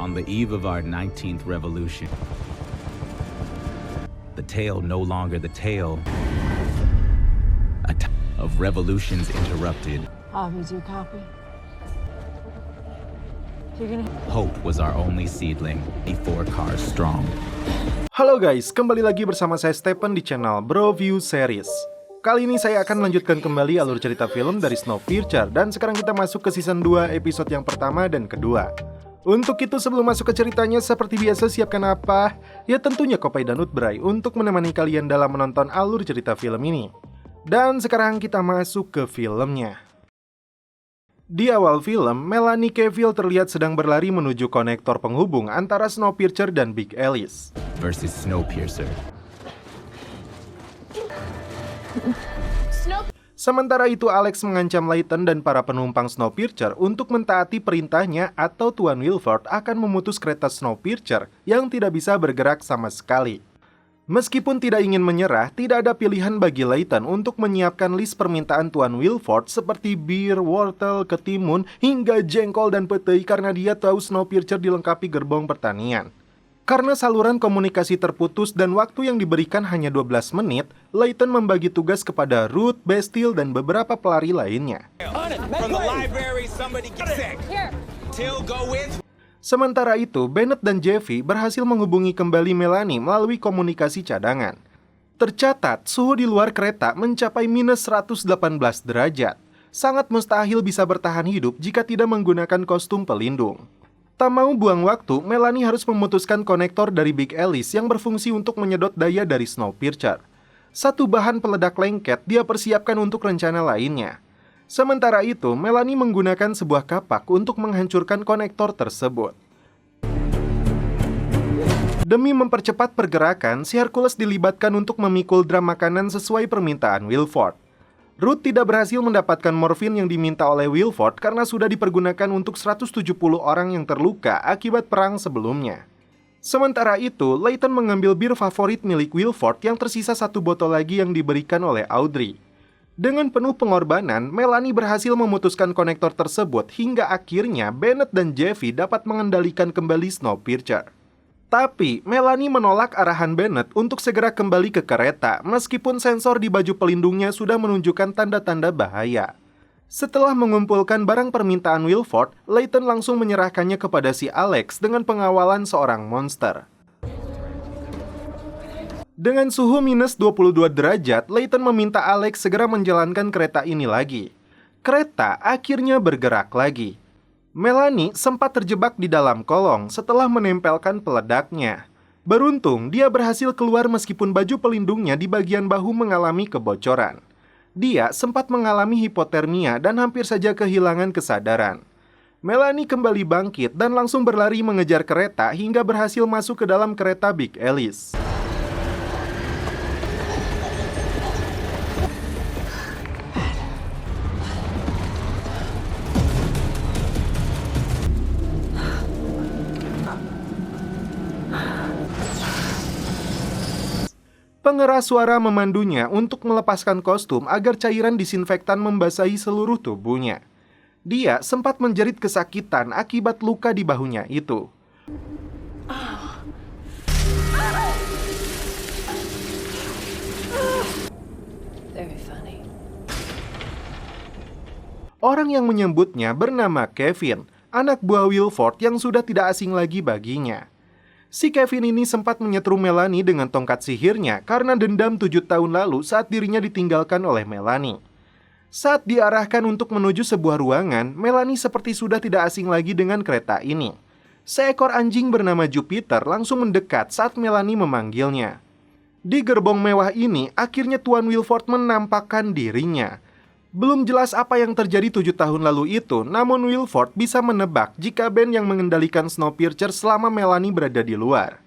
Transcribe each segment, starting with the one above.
on the eve of our 19th revolution. The tale no longer the tale of revolutions interrupted. Did you copy? Hope was our only seedling, 4 cars strong. Halo guys, kembali lagi bersama saya Stephen di channel Bro View Series. Kali ini saya akan melanjutkan kembali alur cerita film dari Snowpiercer, dan sekarang kita masuk ke season 2 episode yang pertama dan kedua. Untuk itu sebelum masuk ke ceritanya, seperti biasa siapkan apa? Ya tentunya kopi dan nutbray untuk menemani kalian dalam menonton alur cerita film ini. Dan sekarang kita masuk ke filmnya. Di awal film, Melanie Cavill terlihat sedang berlari menuju konektor penghubung antara Snowpiercer dan Big Alice versus Snowpiercer. Sementara itu, Alex mengancam Layton dan para penumpang Snowpiercer untuk mentaati perintahnya atau Tuan Wilford akan memutus kereta Snowpiercer yang tidak bisa bergerak sama sekali. Meskipun tidak ingin menyerah, tidak ada pilihan bagi Layton untuk menyiapkan list permintaan Tuan Wilford seperti bir, wortel, ketimun, hingga jengkol dan petai karena dia tahu Snowpiercer dilengkapi gerbong pertanian. Karena saluran komunikasi terputus dan waktu yang diberikan hanya 12 menit, Layton membagi tugas kepada Ruth, Bastille, dan beberapa pelari lainnya. Sementara itu, Bennett dan Jeffy berhasil menghubungi kembali Melanie melalui komunikasi cadangan. Tercatat, suhu di luar kereta mencapai minus 118 derajat. Sangat mustahil bisa bertahan hidup jika tidak menggunakan kostum pelindung. Tak mau buang waktu, Melanie harus memutuskan konektor dari Big Alice yang berfungsi untuk menyedot daya dari Snowpiercer. Satu bahan peledak lengket dia persiapkan untuk rencana lainnya. Sementara itu, Melanie menggunakan sebuah kapak untuk menghancurkan konektor tersebut. Demi mempercepat pergerakan, si Hercules dilibatkan untuk memikul drum makanan sesuai permintaan Wilford. Ruth tidak berhasil mendapatkan morfin yang diminta oleh Wilford karena sudah dipergunakan untuk 170 orang yang terluka akibat perang sebelumnya. Sementara itu, Layton mengambil bir favorit milik Wilford yang tersisa 1 botol lagi yang diberikan oleh Audrey. Dengan penuh pengorbanan, Melanie berhasil memutuskan konektor tersebut hingga akhirnya Bennett dan Jeffy dapat mengendalikan kembali Snowpiercer. Tapi, Melanie menolak arahan Bennett untuk segera kembali ke kereta meskipun sensor di baju pelindungnya sudah menunjukkan tanda-tanda bahaya. Setelah mengumpulkan barang permintaan Wilford, Layton langsung menyerahkannya kepada si Alex dengan pengawalan seorang monster. Dengan suhu minus 22 derajat, Layton meminta Alex segera menjalankan kereta ini lagi. Kereta akhirnya bergerak lagi. Melanie sempat terjebak di dalam kolong setelah menempelkan peledaknya. Beruntung, dia berhasil keluar meskipun baju pelindungnya di bagian bahu mengalami kebocoran. Dia sempat mengalami hipotermia dan hampir saja kehilangan kesadaran. Melanie kembali bangkit dan langsung berlari mengejar kereta hingga berhasil masuk ke dalam kereta Big Alice. Pengeras suara memandunya untuk melepaskan kostum agar cairan disinfektan membasahi seluruh tubuhnya. Dia sempat menjerit kesakitan akibat luka di bahunya itu. Orang yang menyebutnya bernama Kevin, anak buah Wilford yang sudah tidak asing lagi baginya. Si Kevin ini sempat menyetrum Melanie dengan tongkat sihirnya karena dendam 7 tahun lalu saat dirinya ditinggalkan oleh Melanie. Saat diarahkan untuk menuju sebuah ruangan, Melanie seperti sudah tidak asing lagi dengan kereta ini. Seekor anjing bernama Jupiter langsung mendekat saat Melanie memanggilnya. Di gerbong mewah ini, akhirnya Tuan Wilford menampakkan dirinya. Belum jelas apa yang terjadi 7 tahun lalu itu, namun Wilford bisa menebak jika Ben yang mengendalikan Snowpiercer selama Melanie berada di luar.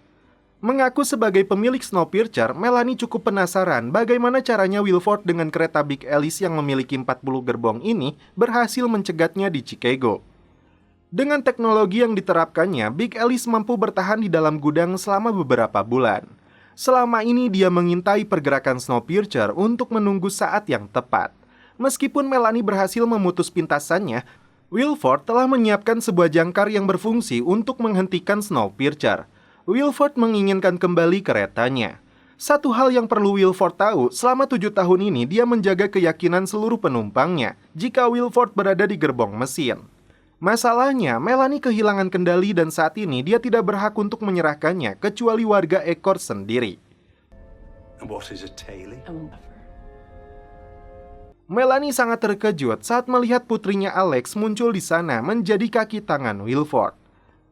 Mengaku sebagai pemilik Snowpiercer, Melanie cukup penasaran bagaimana caranya Wilford dengan kereta Big Alice yang memiliki 40 gerbong ini berhasil mencegatnya di Chicago. Dengan teknologi yang diterapkannya, Big Alice mampu bertahan di dalam gudang selama beberapa bulan. Selama ini dia mengintai pergerakan Snowpiercer untuk menunggu saat yang tepat. Meskipun Melanie berhasil memutus pintasannya, Wilford telah menyiapkan sebuah jangkar yang berfungsi untuk menghentikan Snowpiercer. Wilford menginginkan kembali keretanya. Satu hal yang perlu Wilford tahu, selama 7 tahun ini dia menjaga keyakinan seluruh penumpangnya jika Wilford berada di gerbong mesin. Masalahnya, Melanie kehilangan kendali dan saat ini dia tidak berhak untuk menyerahkannya kecuali warga ekor sendiri. What is it, Taylor? Melanie sangat terkejut saat melihat putrinya Alex muncul di sana menjadi kaki tangan Wilford.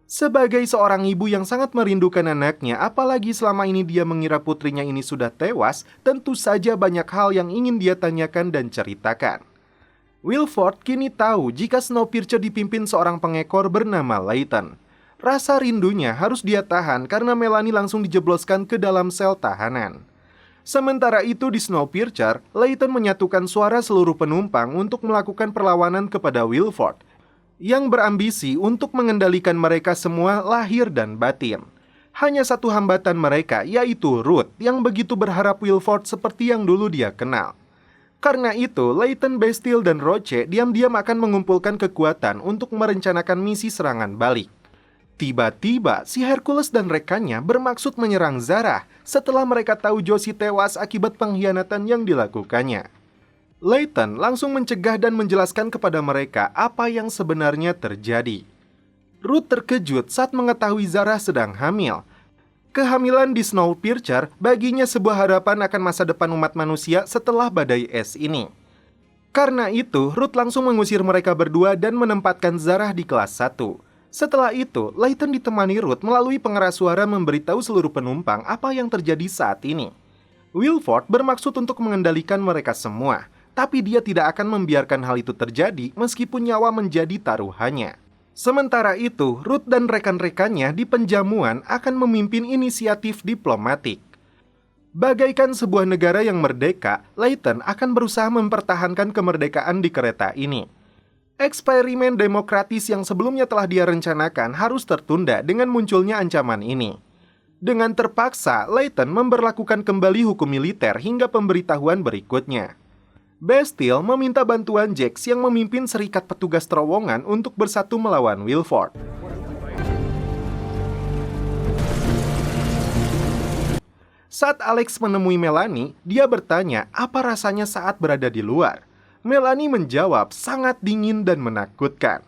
Sebagai seorang ibu yang sangat merindukan anaknya, apalagi selama ini dia mengira putrinya ini sudah tewas, tentu saja banyak hal yang ingin dia tanyakan dan ceritakan. Wilford kini tahu jika Snowpiercer dipimpin seorang pengekor bernama Layton. Rasa rindunya harus dia tahan karena Melanie langsung dijebloskan ke dalam sel tahanan. Sementara itu di Snowpiercer, Layton menyatukan suara seluruh penumpang untuk melakukan perlawanan kepada Wilford yang berambisi untuk mengendalikan mereka semua lahir dan batin. Hanya satu hambatan mereka, yaitu Ruth, yang begitu berharap Wilford seperti yang dulu dia kenal. Karena itu, Layton, Bastille, dan Roche diam-diam akan mengumpulkan kekuatan untuk merencanakan misi serangan balik. Tiba-tiba, si Hercules dan rekannya bermaksud menyerang Zarah setelah mereka tahu Josie tewas akibat pengkhianatan yang dilakukannya. Layton langsung mencegah dan menjelaskan kepada mereka apa yang sebenarnya terjadi. Ruth terkejut saat mengetahui Zarah sedang hamil. Kehamilan di Snowpiercer baginya sebuah harapan akan masa depan umat manusia setelah badai es ini. Karena itu, Ruth langsung mengusir mereka berdua dan menempatkan Zarah di kelas 1. Setelah itu, Layton ditemani Ruth melalui pengeras suara memberitahu seluruh penumpang apa yang terjadi saat ini. Wilford bermaksud untuk mengendalikan mereka semua, tapi dia tidak akan membiarkan hal itu terjadi meskipun nyawa menjadi taruhannya. Sementara itu, Ruth dan rekan-rekannya di penjamuan akan memimpin inisiatif diplomatik. Bagaikan sebuah negara yang merdeka, Layton akan berusaha mempertahankan kemerdekaan di kereta ini. Eksperimen demokratis yang sebelumnya telah dia rencanakan harus tertunda dengan munculnya ancaman ini. Dengan terpaksa, Layton memberlakukan kembali hukum militer hingga pemberitahuan berikutnya. Bastille meminta bantuan Jax yang memimpin serikat petugas terowongan untuk bersatu melawan Wilford. Saat Alex menemui Melanie, dia bertanya apa rasanya saat berada di luar. Melanie menjawab sangat dingin dan menakutkan.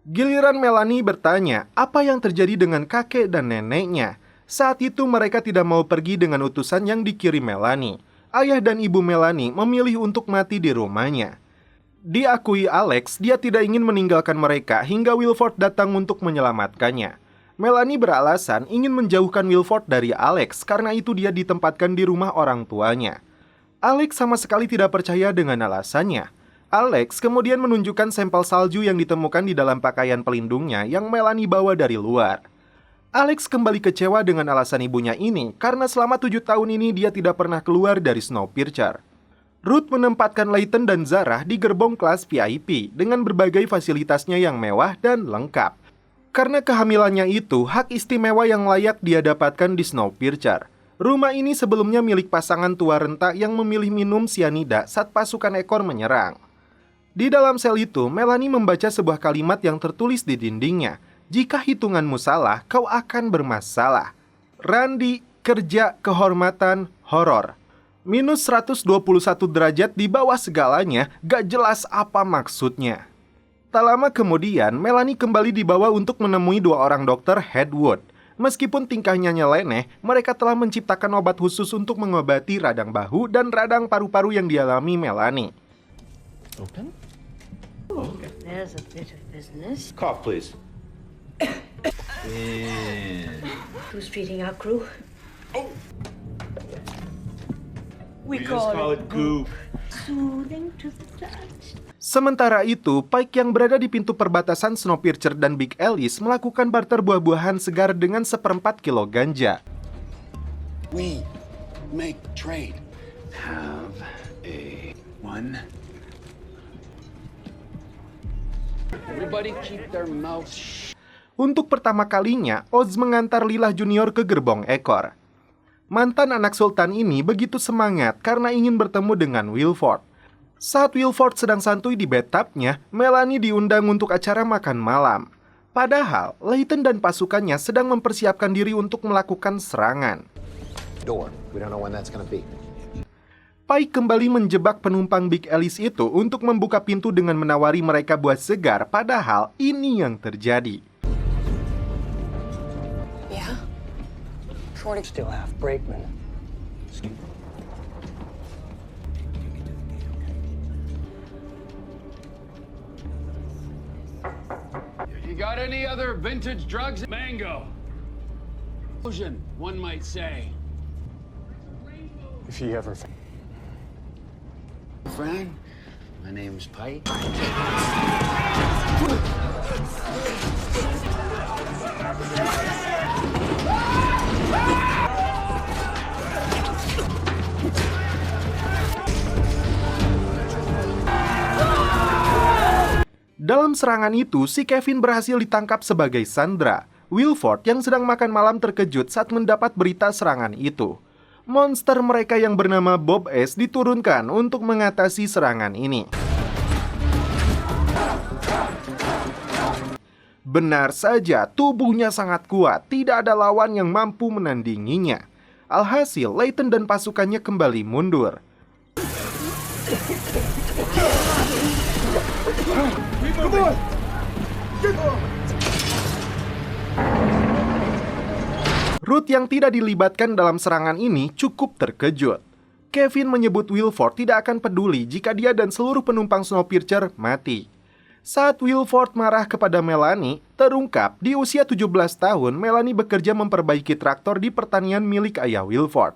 Giliran Melanie bertanya apa yang terjadi dengan kakek dan neneknya. Saat itu mereka tidak mau pergi dengan utusan yang dikirim Melanie. Ayah dan ibu Melanie memilih untuk mati di rumahnya. Diakui Alex, dia tidak ingin meninggalkan mereka hingga Wilford datang untuk menyelamatkannya. Melanie beralasan ingin menjauhkan Wilford dari Alex, karena itu dia ditempatkan di rumah orang tuanya. Alex sama sekali tidak percaya dengan alasannya. Alex kemudian menunjukkan sampel salju yang ditemukan di dalam pakaian pelindungnya yang Melanie bawa dari luar. Alex kembali kecewa dengan alasan ibunya ini karena selama 7 tahun ini dia tidak pernah keluar dari Snowpiercer. Ruth menempatkan Layton dan Zarah di gerbong kelas VIP dengan berbagai fasilitasnya yang mewah dan lengkap. Karena kehamilannya itu hak istimewa yang layak dia dapatkan di Snowpiercer. Rumah ini sebelumnya milik pasangan tua renta yang memilih minum sianida saat pasukan ekor menyerang. Di dalam sel itu, Melanie membaca sebuah kalimat yang tertulis di dindingnya. Jika hitunganmu salah, kau akan bermasalah. Randy, kerja, kehormatan, horor. Minus 121 derajat di bawah segalanya, gak jelas apa maksudnya. Tak lama kemudian, Melanie kembali dibawa untuk menemui 2 orang dokter Headwood. Meskipun tingkahnya nyeleneh, mereka telah menciptakan obat khusus untuk mengobati radang bahu dan radang paru-paru yang dialami Melanie. Open? There's a bit of business. Cough, please. Who's feeding our crew? We just call it goop. Soothing to the touch. Sementara itu, Pike yang berada di pintu perbatasan Snowpiercer dan Big Alice melakukan barter buah-buahan segar dengan 1/4 kilo ganja. We make trade. Have a one. Everybody keep their mouths shut. Untuk pertama kalinya, Oz mengantar Lilah Junior ke gerbong ekor. Mantan anak sultan ini begitu semangat karena ingin bertemu dengan Wilford. Saat Wilford sedang santuy di bathtubnya, Melanie diundang untuk acara makan malam. Padahal, Layton dan pasukannya sedang mempersiapkan diri untuk melakukan serangan. Door. We don't know when that's gonna be. Pike kembali menjebak penumpang Big Alice itu untuk membuka pintu dengan menawari mereka buah segar, padahal ini yang terjadi. Yeah? Shorty Still half brakeman. You got any other vintage drugs? Mango. Illusion, one might say. If he ever. Friend, my name's Pike. Dalam serangan itu, si Kevin berhasil ditangkap sebagai sandera. Wilford yang sedang makan malam terkejut saat mendapat berita serangan itu. Monster mereka yang bernama Bob S diturunkan untuk mengatasi serangan ini. Benar saja, tubuhnya sangat kuat, tidak ada lawan yang mampu menandinginya. Alhasil, Layton dan pasukannya kembali mundur. Ruth yang tidak dilibatkan dalam serangan ini cukup terkejut. Kevin menyebut Wilford tidak akan peduli jika dia dan seluruh penumpang Snowpiercer mati. Saat Wilford marah kepada Melanie, terungkap di usia 17 tahun Melanie bekerja memperbaiki traktor di pertanian milik ayah Wilford.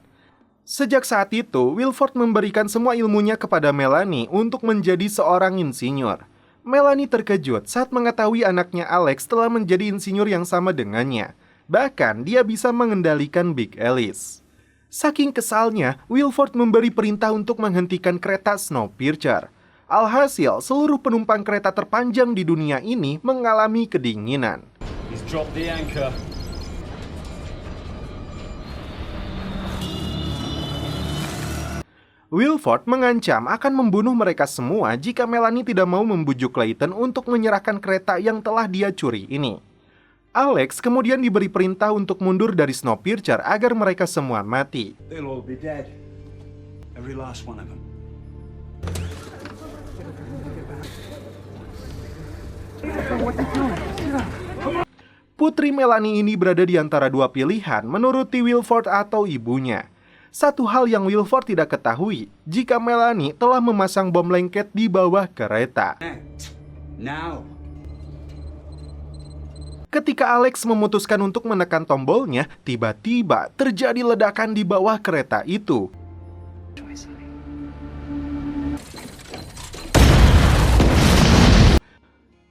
Sejak saat itu, Wilford memberikan semua ilmunya kepada Melanie untuk menjadi seorang insinyur. Melanie terkejut saat mengetahui anaknya Alex telah menjadi insinyur yang sama dengannya. Bahkan dia bisa mengendalikan Big Alice. Saking kesalnya, Wilford memberi perintah untuk menghentikan kereta Snowpiercer. Alhasil, seluruh penumpang kereta terpanjang di dunia ini mengalami kedinginan. He's dropped the anchor. Wilford mengancam akan membunuh mereka semua jika Melanie tidak mau membujuk Layton untuk menyerahkan kereta yang telah dia curi ini. Alex kemudian diberi perintah untuk mundur dari Snowpiercer agar mereka semua mati. They'll all be dead. Every last one of them. Putri Melanie ini berada di antara dua pilihan menuruti Wilford atau ibunya. Satu hal yang Wilford tidak ketahui, jika Melanie telah memasang bom lengket di bawah kereta. Now. Ketika Alex memutuskan untuk menekan tombolnya, tiba-tiba terjadi ledakan di bawah kereta itu.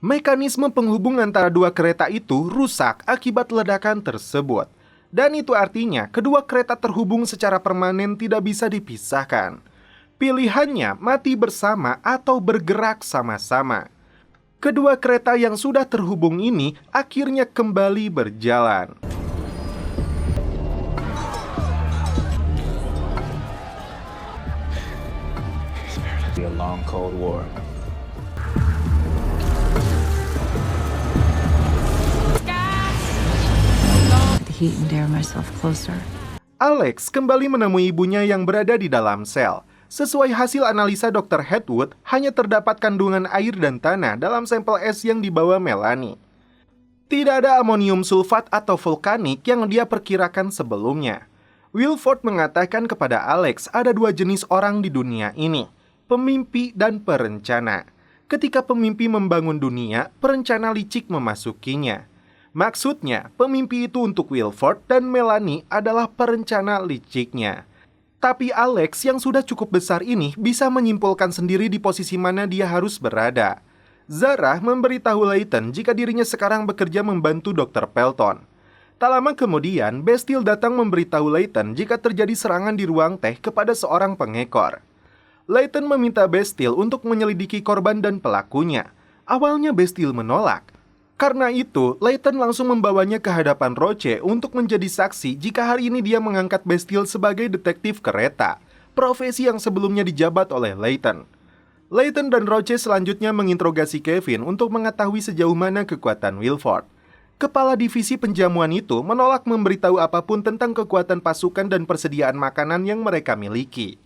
Mekanisme penghubung antara dua kereta itu rusak akibat ledakan tersebut. Dan itu artinya kedua kereta terhubung secara permanen tidak bisa dipisahkan. Pilihannya mati bersama atau bergerak sama-sama. Kedua kereta yang sudah terhubung ini akhirnya kembali berjalan. Be a long cold war. The heat and dare myself closer. Alex kembali menemui ibunya yang berada di dalam sel. Sesuai hasil analisa Dr. Hedwood, hanya terdapat kandungan air dan tanah dalam sampel es yang dibawa Melanie. Tidak ada amonium sulfat atau vulkanik yang dia perkirakan sebelumnya. Wilford mengatakan kepada Alex ada dua jenis orang di dunia ini, pemimpi dan perencana. Ketika pemimpi membangun dunia, perencana licik memasukinya. Maksudnya, pemimpi itu untuk Wilford dan Melanie adalah perencana liciknya. Tapi Alex yang sudah cukup besar ini bisa menyimpulkan sendiri di posisi mana dia harus berada. Zara memberitahu Layton jika dirinya sekarang bekerja membantu Dr. Pelton. Tak lama kemudian, Bastille datang memberitahu Layton jika terjadi serangan di ruang teh kepada seorang pengekor. Layton meminta Bastille untuk menyelidiki korban dan pelakunya. Awalnya Bastille menolak. Karena itu, Layton langsung membawanya ke hadapan Roche untuk menjadi saksi jika hari ini dia mengangkat Bastille sebagai detektif kereta, profesi yang sebelumnya dijabat oleh Layton. Layton dan Roche selanjutnya menginterogasi Kevin untuk mengetahui sejauh mana kekuatan Wilford. Kepala divisi penjamuan itu menolak memberitahu apapun tentang kekuatan pasukan dan persediaan makanan yang mereka miliki.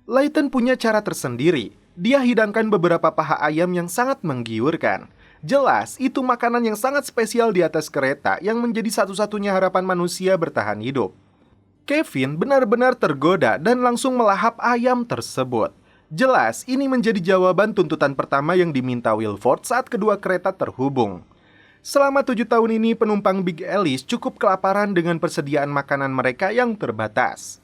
Layton punya cara tersendiri. Dia hidangkan beberapa paha ayam yang sangat menggiurkan. Jelas, itu makanan yang sangat spesial di atas kereta yang menjadi satu-satunya harapan manusia bertahan hidup. Kevin benar-benar tergoda dan langsung melahap ayam tersebut. Jelas, ini menjadi jawaban tuntutan pertama yang diminta Wilford saat kedua kereta terhubung. Selama 7 tahun ini, penumpang Big Alice cukup kelaparan dengan persediaan makanan mereka yang terbatas.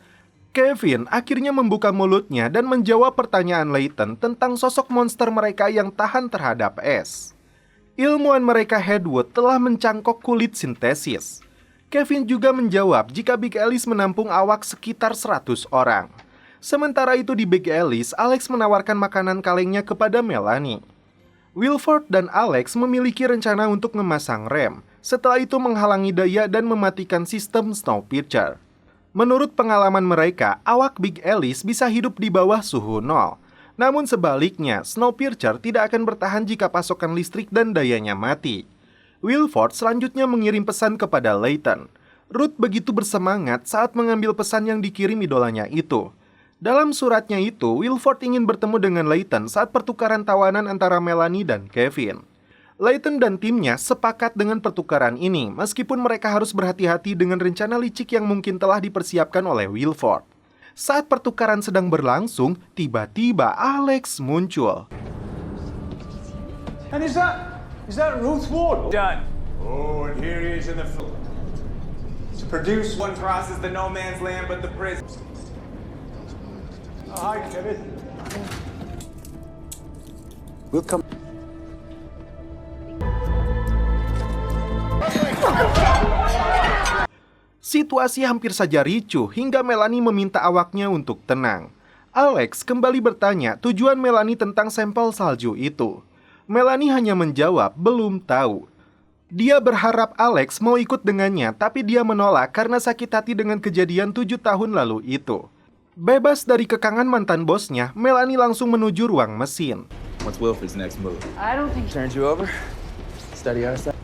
Kevin akhirnya membuka mulutnya dan menjawab pertanyaan Layton tentang sosok monster mereka yang tahan terhadap es. Ilmuwan mereka Headwood telah mencangkok kulit sintesis. Kevin juga menjawab jika Big Alice menampung awak sekitar 100 orang. Sementara itu di Big Alice, Alex menawarkan makanan kalengnya kepada Melanie. Wilford dan Alex memiliki rencana untuk memasang rem, setelah itu menghalangi daya dan mematikan sistem Snowpiercer. Menurut pengalaman mereka, awak Big Alice bisa hidup di bawah suhu 0. Namun sebaliknya, Snowpiercer tidak akan bertahan jika pasokan listrik dan dayanya mati. Wilford selanjutnya mengirim pesan kepada Layton. Ruth begitu bersemangat saat mengambil pesan yang dikirim idolanya itu. Dalam suratnya itu, Wilford ingin bertemu dengan Layton saat pertukaran tawanan antara Melanie dan Kevin. Layton dan timnya sepakat dengan pertukaran ini, meskipun mereka harus berhati-hati dengan rencana licik yang mungkin telah dipersiapkan oleh Wilford. Saat pertukaran sedang berlangsung, tiba-tiba Alex muncul. And is that Ruth Ward? Done. Oh, and here he is in the film. To produce one crosses the no man's land but the prison. Hi, Kevin. We'll come. Situasi hampir saja ricuh hingga Melanie meminta awaknya untuk tenang. Alex kembali bertanya tujuan Melanie tentang sampel salju itu. Melanie hanya menjawab belum tahu. Dia berharap Alex mau ikut dengannya, tapi dia menolak karena sakit hati dengan kejadian 7 tahun lalu itu. Bebas dari kekangan mantan bosnya, Melanie langsung menuju ruang mesin. What's Wilford's next move? I don't think Turns you over. Study our side.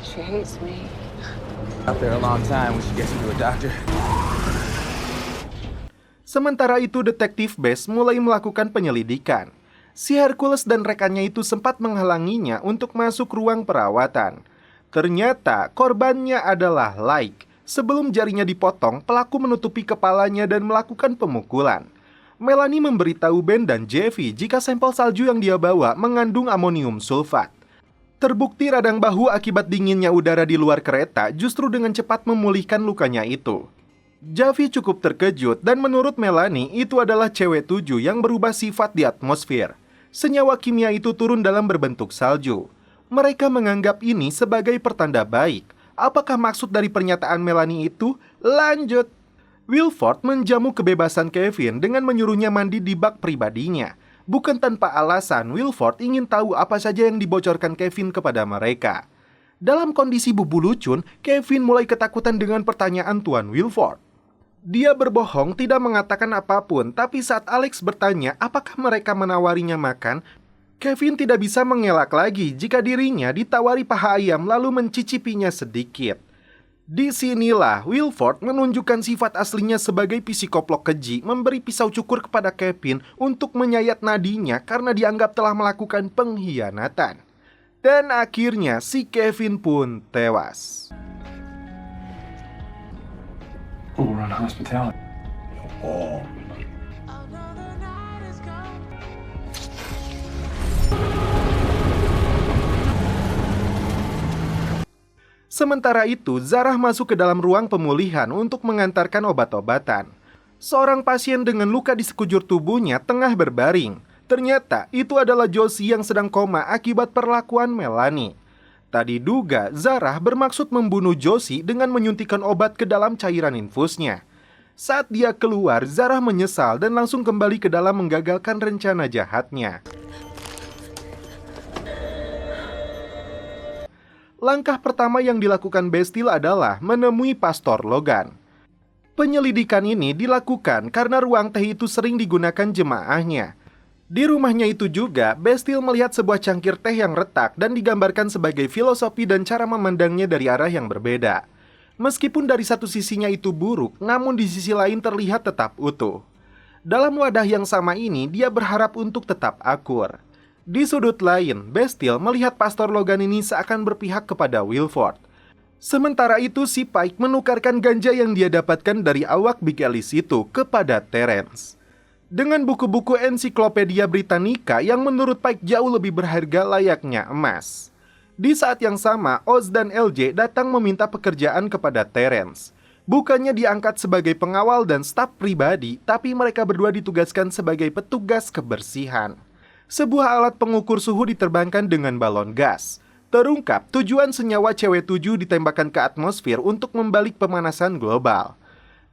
She hates me. Out there a long time when she gets into a doctor. Sementara itu, Detektif Bess mulai melakukan penyelidikan. Si Hercules dan rekannya itu sempat menghalanginya untuk masuk ruang perawatan. Ternyata korbannya adalah Like. Sebelum jarinya dipotong, pelaku menutupi kepalanya dan melakukan pemukulan. Melanie memberitahu Ben dan Jeffy jika sampel salju yang dia bawa mengandung amonium sulfat. Terbukti radang bahu akibat dinginnya udara di luar kereta justru dengan cepat memulihkan lukanya itu. Jeffy cukup terkejut dan menurut Melanie itu adalah cewek 7 yang berubah sifat di atmosfer. Senyawa kimia itu turun dalam berbentuk salju. Mereka menganggap ini sebagai pertanda baik. Apakah maksud dari pernyataan Melanie itu? Lanjut. Wilford menjamu kebebasan Kevin dengan menyuruhnya mandi di bak pribadinya. Bukan tanpa alasan, Wilford ingin tahu apa saja yang dibocorkan Kevin kepada mereka. Dalam kondisi bubulucun, Kevin mulai ketakutan dengan pertanyaan Tuan Wilford. Dia berbohong tidak mengatakan apapun, tapi saat Alex bertanya apakah mereka menawarinya makan, Kevin tidak bisa mengelak lagi jika dirinya ditawari paha ayam lalu mencicipinya sedikit. Disinilah Wilford menunjukkan sifat aslinya sebagai psikoplok keji, memberi pisau cukur kepada Kevin untuk menyayat nadinya karena dianggap telah melakukan pengkhianatan. Dan akhirnya si Kevin pun tewas. Oh, we're on hospitality. Oh. Sementara itu, Zarah masuk ke dalam ruang pemulihan untuk mengantarkan obat-obatan. Seorang pasien dengan luka di sekujur tubuhnya tengah berbaring. Ternyata itu adalah Josie yang sedang koma akibat perlakuan Melanie. Tadi duga Zarah bermaksud membunuh Josie dengan menyuntikkan obat ke dalam cairan infusnya. Saat dia keluar, Zarah menyesal dan langsung kembali ke dalam menggagalkan rencana jahatnya. Langkah pertama yang dilakukan Bastille adalah menemui Pastor Logan. Penyelidikan ini dilakukan karena ruang teh itu sering digunakan jemaahnya. Di rumahnya itu juga, Bastille melihat sebuah cangkir teh yang retak dan digambarkan sebagai filosofi dan cara memandangnya dari arah yang berbeda. Meskipun dari satu sisinya itu buruk, namun di sisi lain terlihat tetap utuh. Dalam wadah yang sama ini, dia berharap untuk tetap akur. Di sudut lain, Bastille melihat Pastor Logan ini seakan berpihak kepada Wilford. Sementara itu, si Pike menukarkan ganja yang dia dapatkan dari awak Big Alice itu kepada Terence. Dengan buku-buku ensiklopedia Britannica yang menurut Pike jauh lebih berharga layaknya emas. Di saat yang sama, Oz dan LJ datang meminta pekerjaan kepada Terence. Bukannya diangkat sebagai pengawal dan staf pribadi, tapi mereka berdua ditugaskan sebagai petugas kebersihan. Sebuah alat pengukur suhu diterbangkan dengan balon gas. Terungkap tujuan senyawa CW7 ditembakkan ke atmosfer untuk membalik pemanasan global.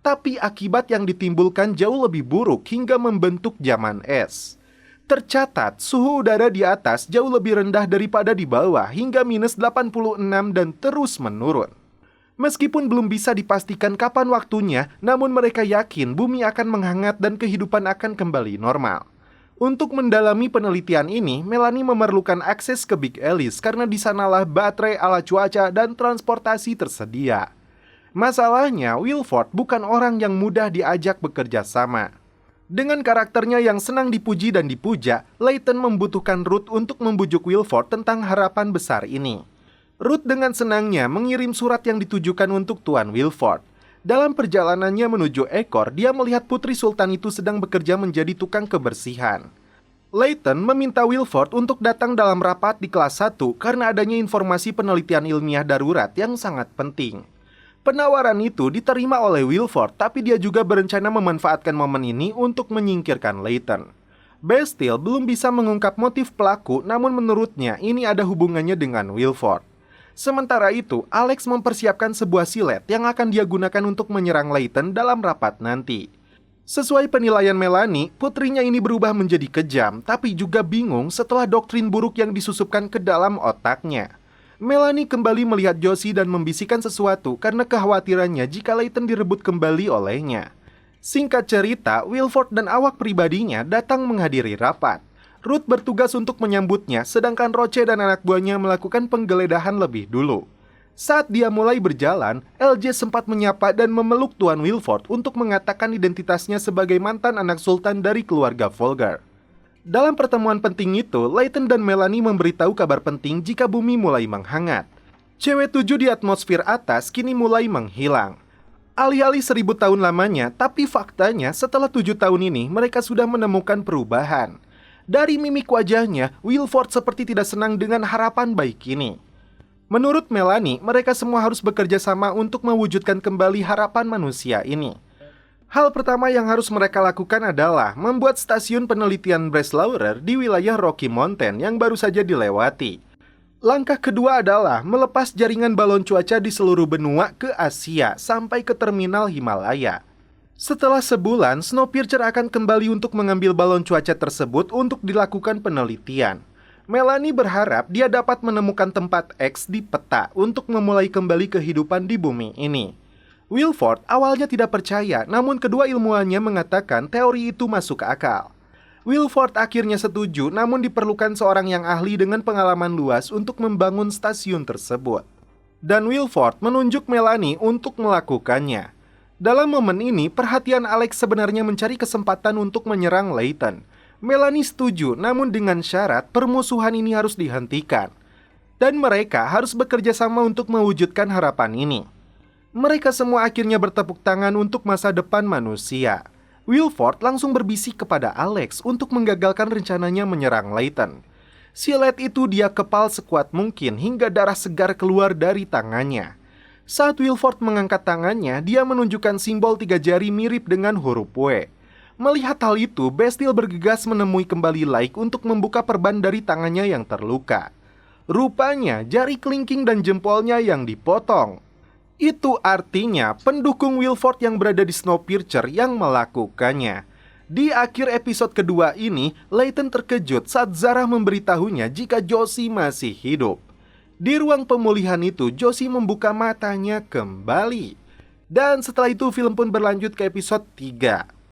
Tapi akibat yang ditimbulkan jauh lebih buruk hingga membentuk zaman es. Tercatat suhu udara di atas jauh lebih rendah daripada di bawah hingga minus 86 dan terus menurun. Meskipun belum bisa dipastikan kapan waktunya, namun mereka yakin bumi akan menghangat dan kehidupan akan kembali normal. Untuk mendalami penelitian ini, Melanie memerlukan akses ke Big Alice karena di sanalah baterai, alat cuaca, dan transportasi tersedia. Masalahnya, Wilford bukan orang yang mudah diajak bekerja sama. Dengan karakternya yang senang dipuji dan dipuja, Layton membutuhkan Ruth untuk membujuk Wilford tentang harapan besar ini. Ruth dengan senangnya mengirim surat yang ditujukan untuk Tuan Wilford. Dalam perjalanannya menuju Ekor, dia melihat Putri Sultan itu sedang bekerja menjadi tukang kebersihan. Layton meminta Wilford untuk datang dalam rapat di kelas 1 karena adanya informasi penelitian ilmiah darurat yang sangat penting. Penawaran itu diterima oleh Wilford, tapi dia juga berencana memanfaatkan momen ini untuk menyingkirkan Layton. Bastille belum bisa mengungkap motif pelaku, namun menurutnya ini ada hubungannya dengan Wilford. Sementara itu, Alex mempersiapkan sebuah silet yang akan dia gunakan untuk menyerang Layton dalam rapat nanti. Sesuai penilaian Melanie, putrinya ini berubah menjadi kejam, tapi juga bingung setelah doktrin buruk yang disusupkan ke dalam otaknya. Melanie kembali melihat Josie dan membisikkan sesuatu karena kekhawatirannya jika Layton direbut kembali olehnya. Singkat cerita, Wilford dan awak pribadinya datang menghadiri rapat. Ruth bertugas untuk menyambutnya, sedangkan Roche dan anak buahnya melakukan penggeledahan lebih dulu. Saat dia mulai berjalan, LJ sempat menyapa dan memeluk Tuan Wilford untuk mengatakan identitasnya sebagai mantan anak sultan dari keluarga Volgar. Dalam pertemuan penting itu, Layton dan Melanie memberitahu kabar penting jika bumi mulai menghangat. CW7 di atmosfer atas kini mulai menghilang. Alih-alih 1000 tahun lamanya, tapi faktanya setelah 7 tahun ini mereka sudah menemukan perubahan. Dari mimik wajahnya, Wilford seperti tidak senang dengan harapan baik ini. Menurut Melanie, mereka semua harus bekerja sama untuk mewujudkan kembali harapan manusia ini. Hal pertama yang harus mereka lakukan adalah membuat stasiun penelitian Breslauer di wilayah Rocky Mountain yang baru saja dilewati. Langkah kedua adalah melepas jaringan balon cuaca di seluruh benua ke Asia sampai ke terminal Himalaya. Setelah sebulan, Snowpiercer akan kembali untuk mengambil balon cuaca tersebut untuk dilakukan penelitian. Melanie berharap dia dapat menemukan tempat X di peta untuk memulai kembali kehidupan di bumi ini. Wilford awalnya tidak percaya, namun kedua ilmuwannya mengatakan teori itu masuk akal. Wilford akhirnya setuju, namun diperlukan seorang yang ahli dengan pengalaman luas untuk membangun stasiun tersebut. Dan Wilford menunjuk Melanie untuk melakukannya. Dalam momen ini, perhatian Alex sebenarnya mencari kesempatan untuk menyerang Layton. Melanie setuju, namun dengan syarat permusuhan ini harus dihentikan. Dan mereka harus bekerja sama untuk mewujudkan harapan ini. Mereka semua akhirnya bertepuk tangan untuk masa depan manusia. Wilford langsung berbisik kepada Alex untuk menggagalkan rencananya menyerang Layton. Silet itu dia kepal sekuat mungkin hingga darah segar keluar dari tangannya. Saat Wilford mengangkat tangannya, dia menunjukkan simbol 3 jari mirip dengan huruf W. Melihat hal itu, Bastille bergegas menemui kembali Laik untuk membuka perban dari tangannya yang terluka. Rupanya, jari kelingking dan jempolnya yang dipotong. Itu artinya pendukung Wilford yang berada di Snowpiercer yang melakukannya. Di akhir episode kedua ini, Layton terkejut saat Zarah memberitahunya jika Josie masih hidup. Di ruang pemulihan itu, Josie membuka matanya kembali. Dan setelah itu film pun berlanjut ke episode 3.